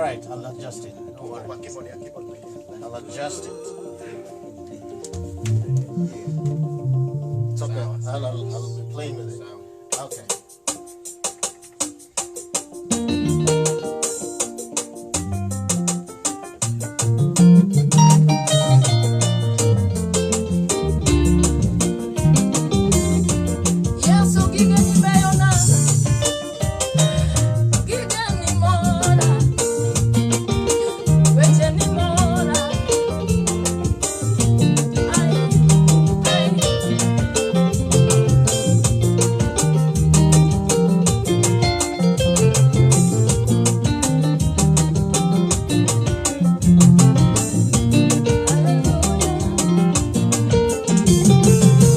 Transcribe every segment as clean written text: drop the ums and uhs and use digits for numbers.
right, I'll adjust it. Don't worry. I'll adjust it. It's okay. I'll be playing with it. Okay. Polo,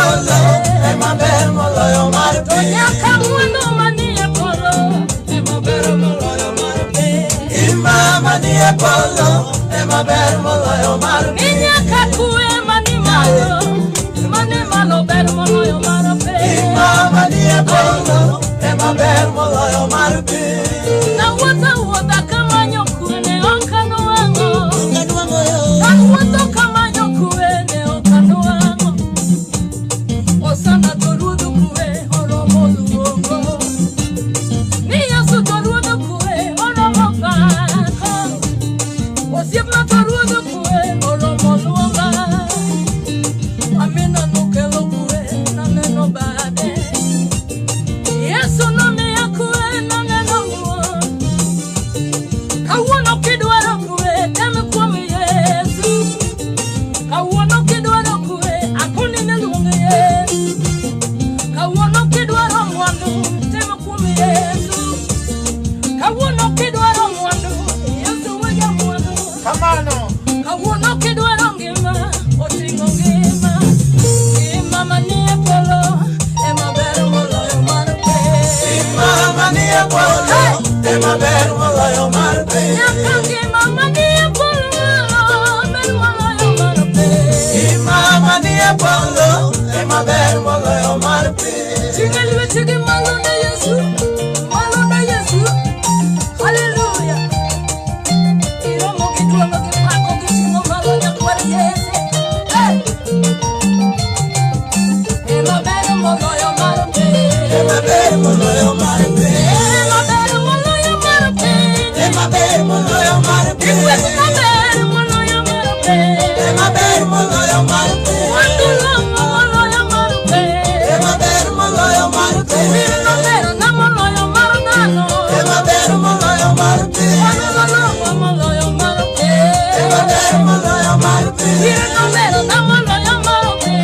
polo, ema ber moloyo mar pi. Nyaka mwandu manie polo, ema ber moloyo mar pi. Imama nie polo, ema ber moloyo mar pi. Nyaka kue mani malo ber moloyo mar pi. Imama nie polo, ema ber moloyo mar pi. Na wuotha kamanyo kue ne okano wang'o. Na wuotho kamanyo kue ne okano wang'o. Osana to ruodho kue oromo luongo. Ni Yesu to ruodho kue oromo pako. Osiepna to ruodho kue oromo luonga. Amina nokelo kue naneno bade. Yesu nomiya kue naneno wuon. Kawuono kidwaro kue tem kuom Yesu. Kawuono kidwaro kue akonine luong Yesu. Kawuono kidwaro mwandu tem kuom Yesu. Kawuono kidwaro mwandu Yesu weja mwandu. Kamano. Kawuono kidwaro ngima oting'o ngima. Ngima manie polo ema ber moloyo mar pi. Imama nie polo, ema ber moloyo mar pi. Nyaka ngima manie polo ber moloyo mar pi. Imama nie polo, ema ber moloyo mar pi. Ting'e lwetigi malo ne Yesu, malo ne Yesu. Hallelujah. Iromo gi duono gi pako gi ting'o malo nyakwar Yesu. Hey! Ema ber moloyo mar pi. Ema ber moloyo mar pi. Ema ber moloyo mar pi. Ema ber moloyo mar pi. Ema ber moloyo mar pi. Ema ber moloyo mar pi. Mwandu lomo moloyo mar pi. Ema ber moloyo mar pi. Ema ber na moloyo mar dhano. Ema ber moloyo mar pi. Mwandu lomo moloyo mar pi. Ema ber moloyo mar pi. Ema ber na moloyo mar pi.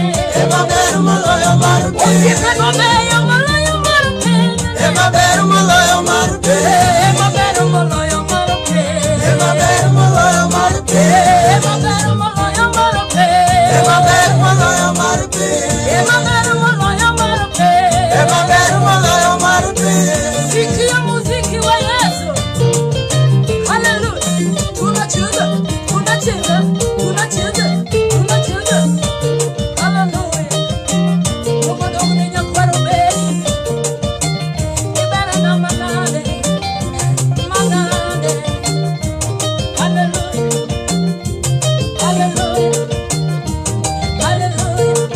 Ema ber moloyo mar pi. Osipe no beyo moloyo mar pi. Ema ber moloyo mar pi. Ema ber moloyo mar pi. Ema ber moloyo mar pi. Ema ber moloyo mar pi. Ema ber moloyo mar pi. Ema ber moloyo mar pi. Ema ber moloyo mar pi. Sikia muziki wa Yesu. Hallelujah. Tunacheza, tunacheza, tunacheza, tunacheza. Hallelujah. Mungu ndo nyakwaro be. Ibara na manade. Manade. Hallelujah. Hallelujah. Hallelujah.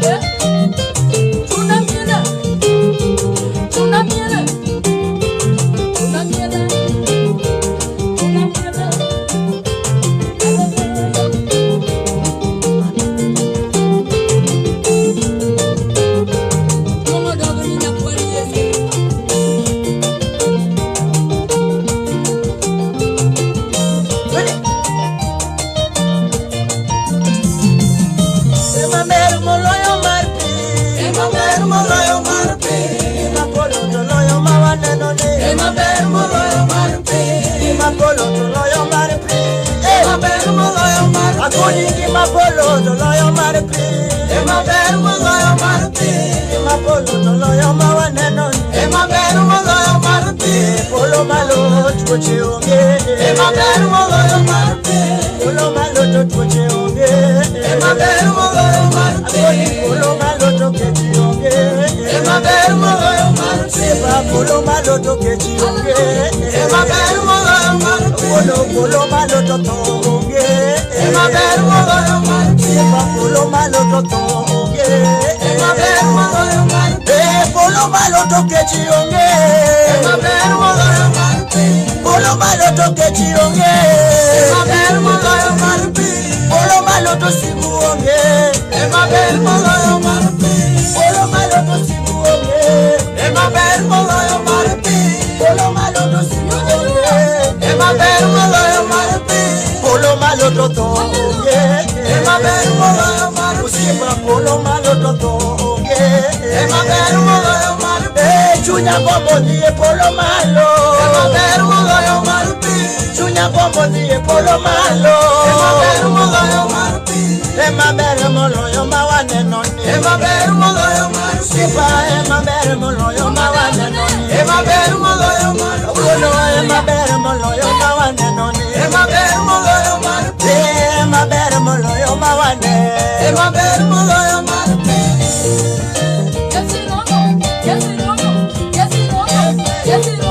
Yeah. Tunamiela. Tunamiela. Tunamiela. Tunamiela. Como dogo ni nyakwar Yesu. Ema ber moloyo mar pi. Ema ber moloyo mar pi. Ema polo toloyo ma waneno ni. Ema ber moloyo mar pi. Ema polo toloyo mar pi. Ema ber moloyo mar pi. Akoni ngima polo toloyo mar pi. Ema ber moloyo mar pi. Ema polo toloyo ma waneno ni. Ema ber moloyo mar pi. Polo malo tuoche onge. Ema ber moloyo mar pi. Polo malo to tuoche onge. Ema ber moloyo mar pi. Polo malo to kechi onge. Ema ber moloyo mar pi. Polo malo to kechi onge. Ema ber moloyo mar pi. Polo malo to to onge. Ema ber moloyo mar pi. Polo malo to to onge. Ema ber moloyo mar pi. Polo malo to kechi onge. Ema ber moloyo mar pi. Polo malo to kechi onge. Ema ber moloyo mar pi. Polo malo to sigu onge. Ema ber moloyo mar pi. Polo malo to sigu onge. Ema ber moloyo mar pi. Polo malo to sigu onge. Ema ber moloyo mar pi. Polo malo to to onge. Ema ber moloyo mar pi. Polo malo to to onge. Ema ber moloyo mar pi. Chunya gombo dhie polo malo. Ema ber moloyo mar pi. Chunya gombo dhie polo malo. Ema ber moloyo mar Ema bere moloyo mawane noni. Ema bere moloyo maru. Sipa ema bere moloyo mawane noni. Ema bere moloyo maru. Uno ema bere moloyo mawane noni. Ema bere moloyo maru. Ema bere moloyo mawane. Ema bere moloyo maru. Yes, it